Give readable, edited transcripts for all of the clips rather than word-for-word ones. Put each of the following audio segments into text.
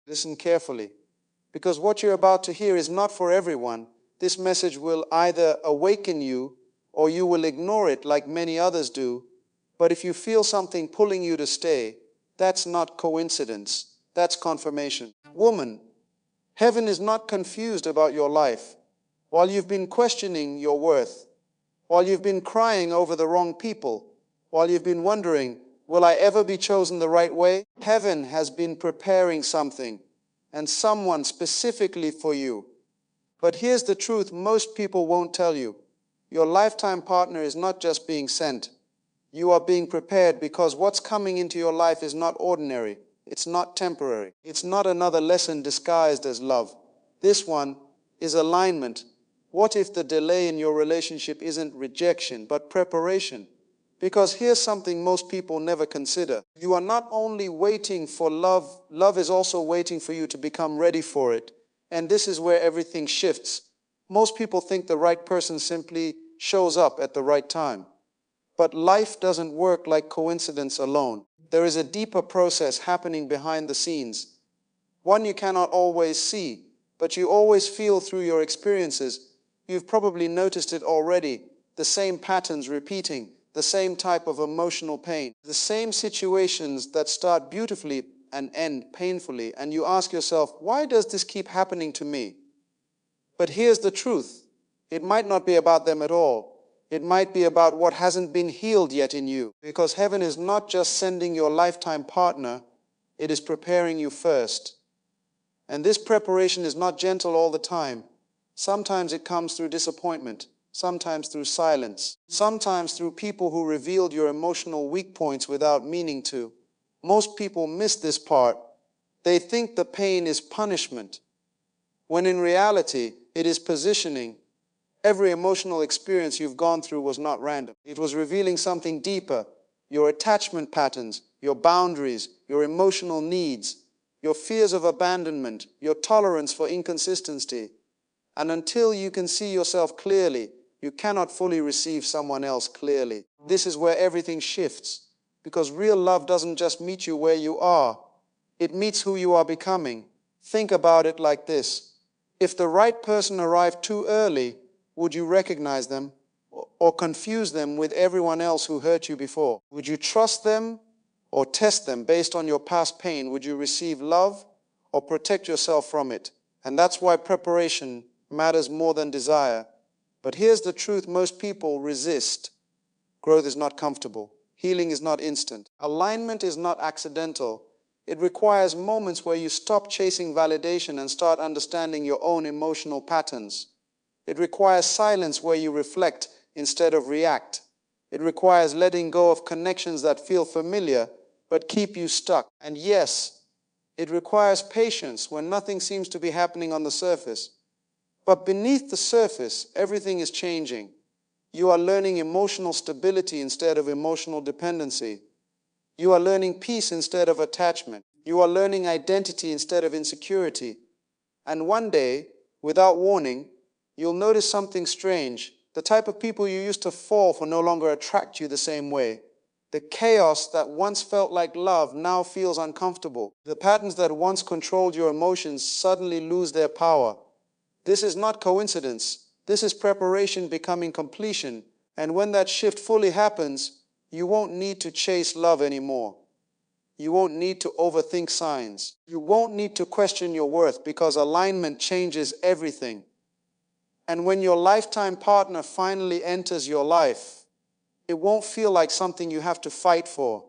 Listen carefully, because what you're about to hear is not for everyone. This message will either awaken you or you will ignore it like many others do. But if you feel something pulling you to stay, that's not coincidence. That's confirmation. Woman, heaven is not confused about your life. While you've been questioning your worth, while you've been crying over the wrong people, while you've been wondering, will I ever be chosen the right way? Heaven has been preparing something, and someone specifically for you. But here's the truth most people won't tell you. Your lifetime partner is not just being sent. You are being prepared because what's coming into your life is not ordinary. It's not temporary. It's not another lesson disguised as love. This one is alignment. What if the delay in your relationship isn't rejection, but preparation? Because here's something most people never consider. You are not only waiting for love, love is also waiting for you to become ready for it. And this is where everything shifts. Most people think the right person simply shows up at the right time. But life doesn't work like coincidence alone. There is a deeper process happening behind the scenes. One you cannot always see, but you always feel through your experiences. You've probably noticed it already. The same patterns repeating, the same type of emotional pain, the same situations that start beautifully and end painfully. And you ask yourself, why does this keep happening to me? But here's the truth. It might not be about them at all. It might be about what hasn't been healed yet in you. Because heaven is not just sending your lifetime partner, it is preparing you first. And this preparation is not gentle all the time. Sometimes it comes through disappointment, sometimes through silence, sometimes through people who revealed your emotional weak points without meaning to. Most people miss this part. They think the pain is punishment, when in reality, it is positioning. Every emotional experience you've gone through was not random. It was revealing something deeper, your attachment patterns, your boundaries, your emotional needs, your fears of abandonment, your tolerance for inconsistency. And until you can see yourself clearly, you cannot fully receive someone else clearly. This is where everything shifts, because real love doesn't just meet you where you are, it meets who you are becoming. Think about it like this. If the right person arrived too early, would you recognize them or confuse them with everyone else who hurt you before? Would you trust them or test them based on your past pain? Would you receive love or protect yourself from it? And that's why preparation matters more than desire. But here's the truth most people resist. Growth is not comfortable. Healing is not instant. Alignment is not accidental. It requires moments where you stop chasing validation and start understanding your own emotional patterns. It requires silence where you reflect instead of react. It requires letting go of connections that feel familiar but keep you stuck. And yes, it requires patience when nothing seems to be happening on the surface. But beneath the surface, everything is changing. You are learning emotional stability instead of emotional dependency. You are learning peace instead of attachment. You are learning identity instead of insecurity. And one day, without warning, you'll notice something strange. The type of people you used to fall for no longer attract you the same way. The chaos that once felt like love now feels uncomfortable. The patterns that once controlled your emotions suddenly lose their power. This is not coincidence. This is preparation becoming completion. And when that shift fully happens, you won't need to chase love anymore. You won't need to overthink signs. You won't need to question your worth because alignment changes everything. And when your lifetime partner finally enters your life, it won't feel like something you have to fight for.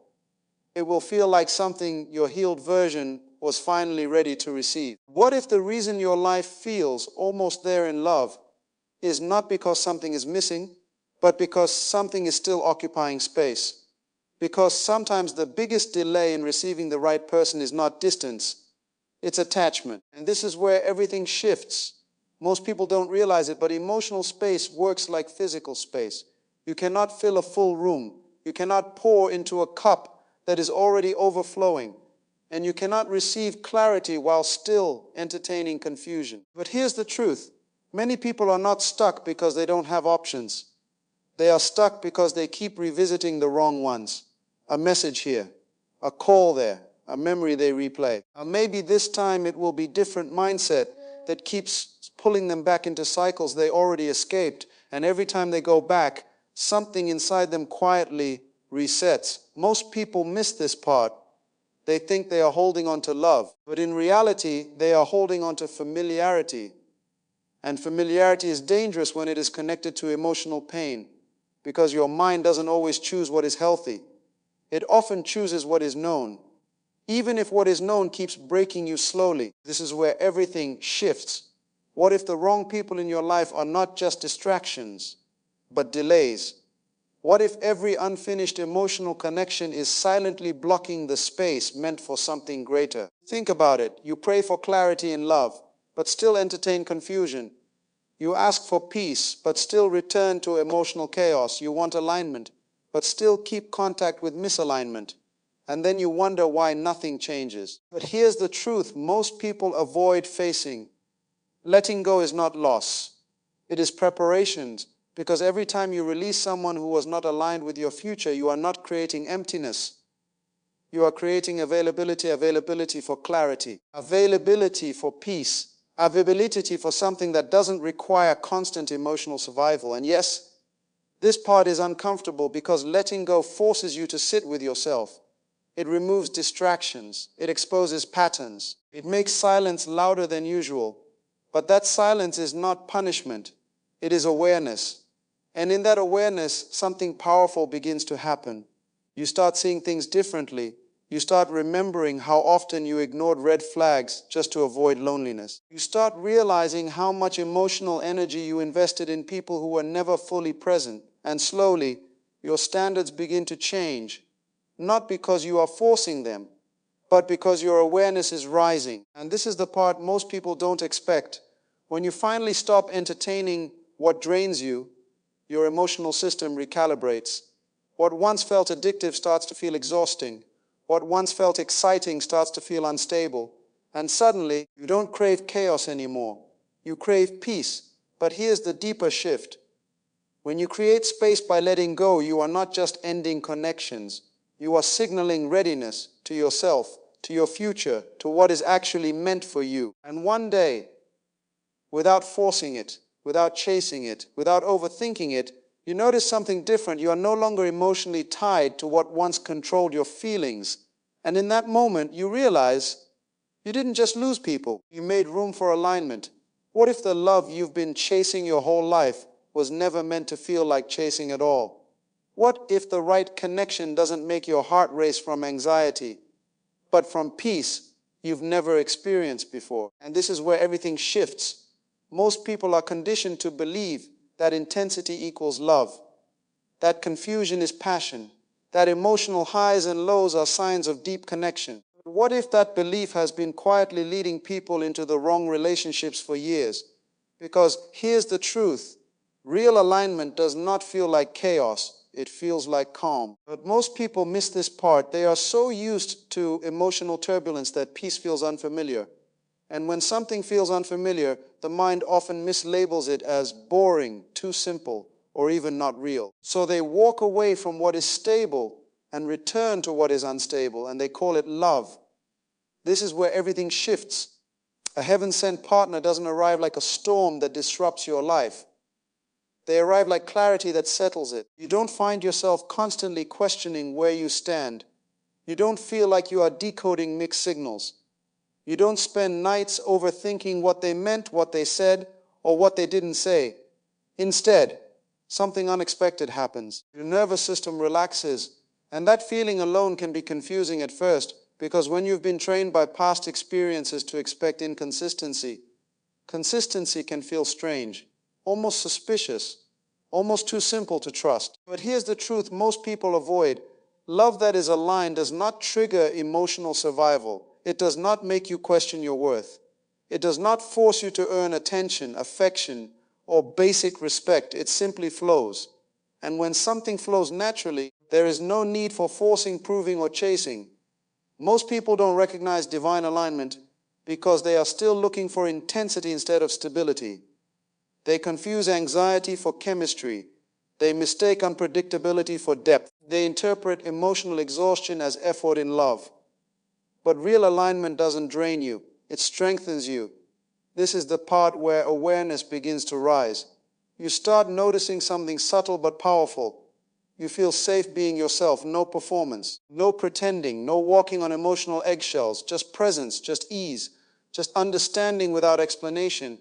It will feel like something your healed version was finally ready to receive. What if the reason your life feels almost there in love is not because something is missing, but because something is still occupying space? Because sometimes the biggest delay in receiving the right person is not distance, it's attachment. And this is where everything shifts. Most people don't realize it, but emotional space works like physical space. You cannot fill a full room. You cannot pour into a cup that is already overflowing. And you cannot receive clarity while still entertaining confusion. But here's the truth. Many people are not stuck because they don't have options. They are stuck because they keep revisiting the wrong ones. A message here, a call there, a memory they replay. Maybe this time it will be different mindset that keeps pulling them back into cycles they already escaped, and every time they go back, something inside them quietly resets. Most people miss this part. They think they are holding on to love, but in reality, they are holding on to familiarity. And familiarity is dangerous when it is connected to emotional pain, because your mind doesn't always choose what is healthy. It often chooses what is known, even if what is known keeps breaking you slowly. This is where everything shifts. What if the wrong people in your life are not just distractions, but delays? What if every unfinished emotional connection is silently blocking the space meant for something greater? Think about it. You pray for clarity in love, but still entertain confusion. You ask for peace, but still return to emotional chaos. You want alignment, but still keep contact with misalignment. And then you wonder why nothing changes. But here's the truth most people avoid facing. Letting go is not loss. It is preparations. Because every time you release someone who was not aligned with your future, you are not creating emptiness. You are creating availability for clarity, availability for peace, availability for something that doesn't require constant emotional survival. And yes, this part is uncomfortable because letting go forces you to sit with yourself. It removes distractions. It exposes patterns. It makes silence louder than usual. But that silence is not punishment. It is awareness. And in that awareness, something powerful begins to happen. You start seeing things differently. You start remembering how often you ignored red flags just to avoid loneliness. You start realizing how much emotional energy you invested in people who were never fully present. And slowly, your standards begin to change. Not because you are forcing them, but because your awareness is rising. And this is the part most people don't expect. When you finally stop entertaining what drains you, your emotional system recalibrates. What once felt addictive starts to feel exhausting. What once felt exciting starts to feel unstable. And suddenly, you don't crave chaos anymore. You crave peace. But here's the deeper shift. When you create space by letting go, you are not just ending connections. You are signaling readiness to yourself, to your future, to what is actually meant for you. And one day, without forcing it, without chasing it, without overthinking it, you notice something different. You are no longer emotionally tied to what once controlled your feelings. And in that moment, you realize you didn't just lose people. You made room for alignment. What if the love you've been chasing your whole life was never meant to feel like chasing at all? What if the right connection doesn't make your heart race from anxiety, but from peace you've never experienced before? And this is where everything shifts. Most people are conditioned to believe that intensity equals love, that confusion is passion, that emotional highs and lows are signs of deep connection. What if that belief has been quietly leading people into the wrong relationships for years? Because here's the truth. Real alignment does not feel like chaos. It feels like calm. But most people miss this part. They are so used to emotional turbulence that peace feels unfamiliar. And when something feels unfamiliar, the mind often mislabels it as boring, too simple, or even not real. So they walk away from what is stable and return to what is unstable, and they call it love. This is where everything shifts. A heaven-sent partner doesn't arrive like a storm that disrupts your life. They arrive like clarity that settles it. You don't find yourself constantly questioning where you stand. You don't feel like you are decoding mixed signals. You don't spend nights overthinking what they meant, what they said, or what they didn't say. Instead, something unexpected happens. Your nervous system relaxes, and that feeling alone can be confusing at first, because when you've been trained by past experiences to expect inconsistency, consistency can feel strange, almost suspicious, almost too simple to trust. But here's the truth most people avoid. Love that is aligned does not trigger emotional survival. It does not make you question your worth. It does not force you to earn attention, affection, or basic respect. It simply flows. And when something flows naturally, there is no need for forcing, proving, or chasing. Most people don't recognize divine alignment because they are still looking for intensity instead of stability. They confuse anxiety for chemistry. They mistake unpredictability for depth. They interpret emotional exhaustion as effort in love. But real alignment doesn't drain you, it strengthens you. This is the part where awareness begins to rise. You start noticing something subtle but powerful. You feel safe being yourself, no performance, no pretending, no walking on emotional eggshells, just presence, just ease, just understanding without explanation.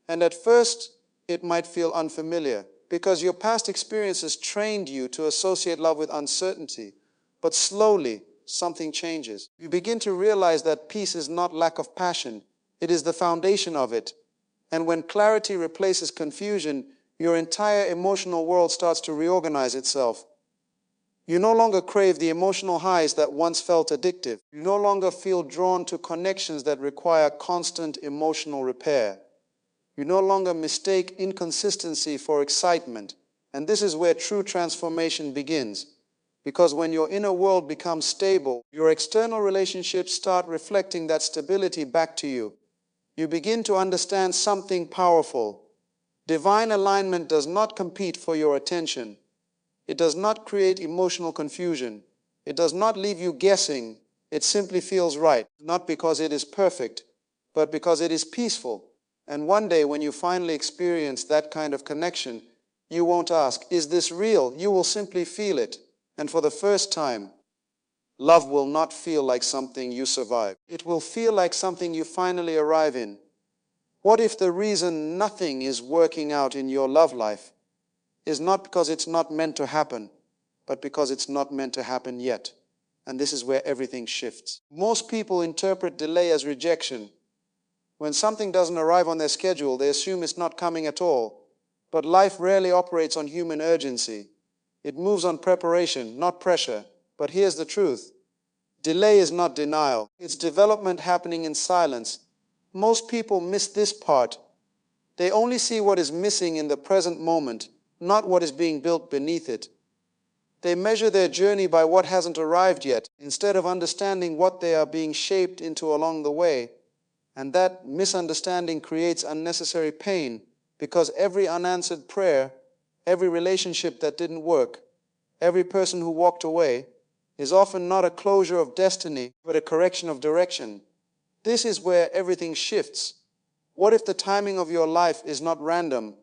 And at first, it might feel unfamiliar because your past experiences trained you to associate love with uncertainty. But slowly, something changes. You begin to realize that peace is not lack of passion, it is the foundation of it. And when clarity replaces confusion, your entire emotional world starts to reorganize itself. You no longer crave the emotional highs that once felt addictive. You no longer feel drawn to connections that require constant emotional repair. You no longer mistake inconsistency for excitement. And this is where true transformation begins. Because when your inner world becomes stable, your external relationships start reflecting that stability back to you. You begin to understand something powerful. Divine alignment does not compete for your attention. It does not create emotional confusion. It does not leave you guessing. It simply feels right, not because it is perfect, but because it is peaceful. And one day when you finally experience that kind of connection, you won't ask, is this real? You will simply feel it. And for the first time, love will not feel like something you survive. It will feel like something you finally arrive in. What if the reason nothing is working out in your love life is not because it's not meant to happen, but because it's not meant to happen yet? And this is where everything shifts. Most people interpret delay as rejection. When something doesn't arrive on their schedule, they assume it's not coming at all. But life rarely operates on human urgency. It moves on preparation, not pressure. But here's the truth. Delay is not denial. It's development happening in silence. Most people miss this part. They only see what is missing in the present moment, not what is being built beneath it. They measure their journey by what hasn't arrived yet, instead of understanding what they are being shaped into along the way. And that misunderstanding creates unnecessary pain, because every unanswered prayer, every relationship that didn't work, every person who walked away, is often not a closure of destiny, but a correction of direction. This is where everything shifts. What if the timing of your life is not random,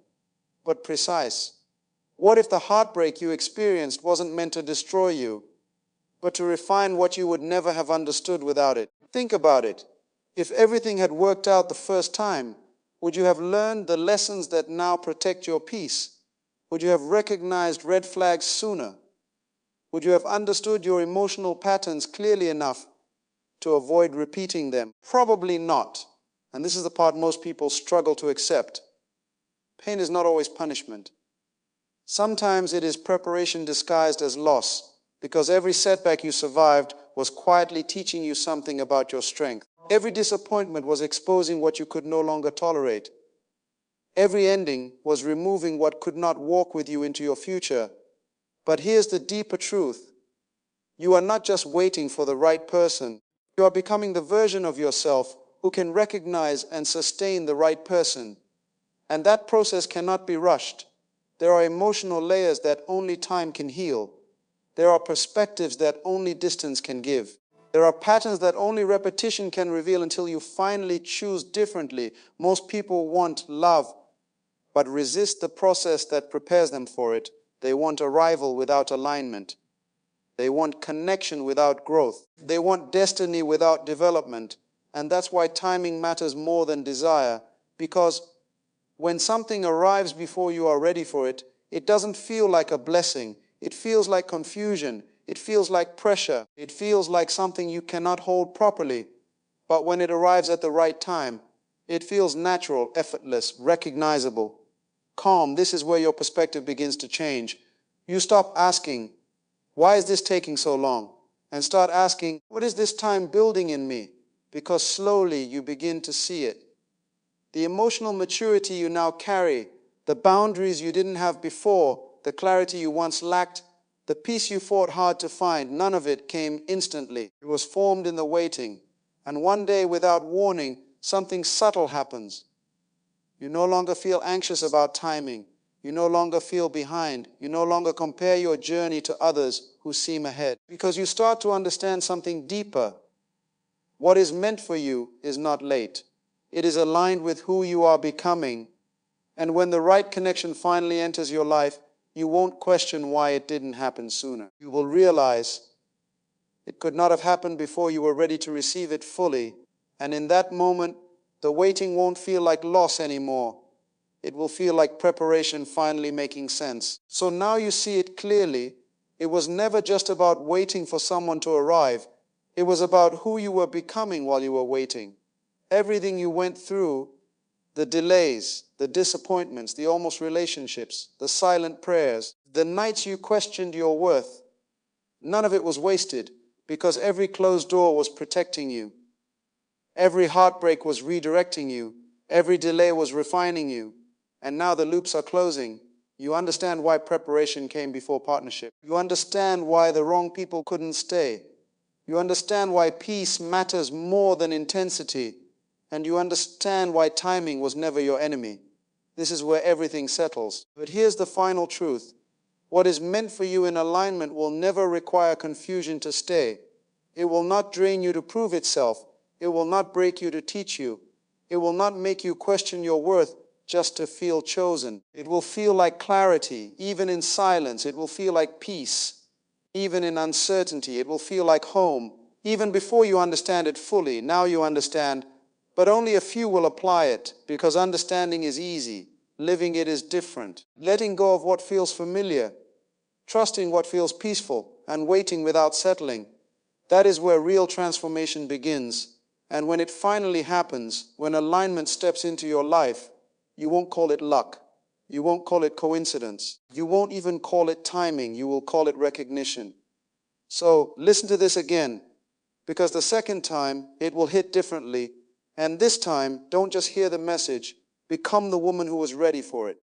but precise? What if the heartbreak you experienced wasn't meant to destroy you, but to refine what you would never have understood without it? Think about it. If everything had worked out the first time, would you have learned the lessons that now protect your peace? Would you have recognized red flags sooner? Would you have understood your emotional patterns clearly enough to avoid repeating them? Probably not. And this is the part most people struggle to accept. Pain is not always punishment. Sometimes it is preparation disguised as loss, because every setback you survived was quietly teaching you something about your strength. Every disappointment was exposing what you could no longer tolerate. Every ending was removing what could not walk with you into your future. But here's the deeper truth. You are not just waiting for the right person. You are becoming the version of yourself who can recognize and sustain the right person. And that process cannot be rushed. There are emotional layers that only time can heal. There are perspectives that only distance can give. There are patterns that only repetition can reveal until you finally choose differently. Most people want love, but resist the process that prepares them for it. They want arrival without alignment. They want connection without growth. They want destiny without development. And that's why timing matters more than desire, because when something arrives before you are ready for it, it doesn't feel like a blessing. It feels like confusion. It feels like pressure. It feels like something you cannot hold properly. But when it arrives at the right time, it feels natural, effortless, recognizable, calm. This is where your perspective begins to change. You stop asking, why is this taking so long? And start asking, what is this time building in me? Because slowly you begin to see it. The emotional maturity you now carry, the boundaries you didn't have before, the clarity you once lacked, the peace you fought hard to find, none of it came instantly. It was formed in the waiting. And one day, without warning, something subtle happens. You no longer feel anxious about timing. You no longer feel behind. You no longer compare your journey to others who seem ahead. Because you start to understand something deeper. What is meant for you is not late. It is aligned with who you are becoming. And when the right connection finally enters your life, you won't question why it didn't happen sooner. You will realize it could not have happened before you were ready to receive it fully. And in that moment, the waiting won't feel like loss anymore. It will feel like preparation finally making sense. So now you see it clearly. It was never just about waiting for someone to arrive. It was about who you were becoming while you were waiting. Everything you went through, the delays, the disappointments, the almost relationships, the silent prayers, the nights you questioned your worth, none of it was wasted because every closed door was protecting you. Every heartbreak was redirecting you. Every delay was refining you. And now the loops are closing. You understand why preparation came before partnership. You understand why the wrong people couldn't stay. You understand why peace matters more than intensity. And you understand why timing was never your enemy. This is where everything settles. But here's the final truth. What is meant for you in alignment will never require confusion to stay. It will not drain you to prove itself. It will not break you to teach you. It will not make you question your worth just to feel chosen. It will feel like clarity, even in silence. It will feel like peace, even in uncertainty. It will feel like home, even before you understand it fully. Now you understand, but only a few will apply it because understanding is easy. Living it is different. Letting go of what feels familiar, trusting what feels peaceful, and waiting without settling. That is where real transformation begins. And when it finally happens, when alignment steps into your life, you won't call it luck. You won't call it coincidence. You won't even call it timing. You will call it recognition. So listen to this again, because the second time it will hit differently. And this time, don't just hear the message. Become the woman who was ready for it.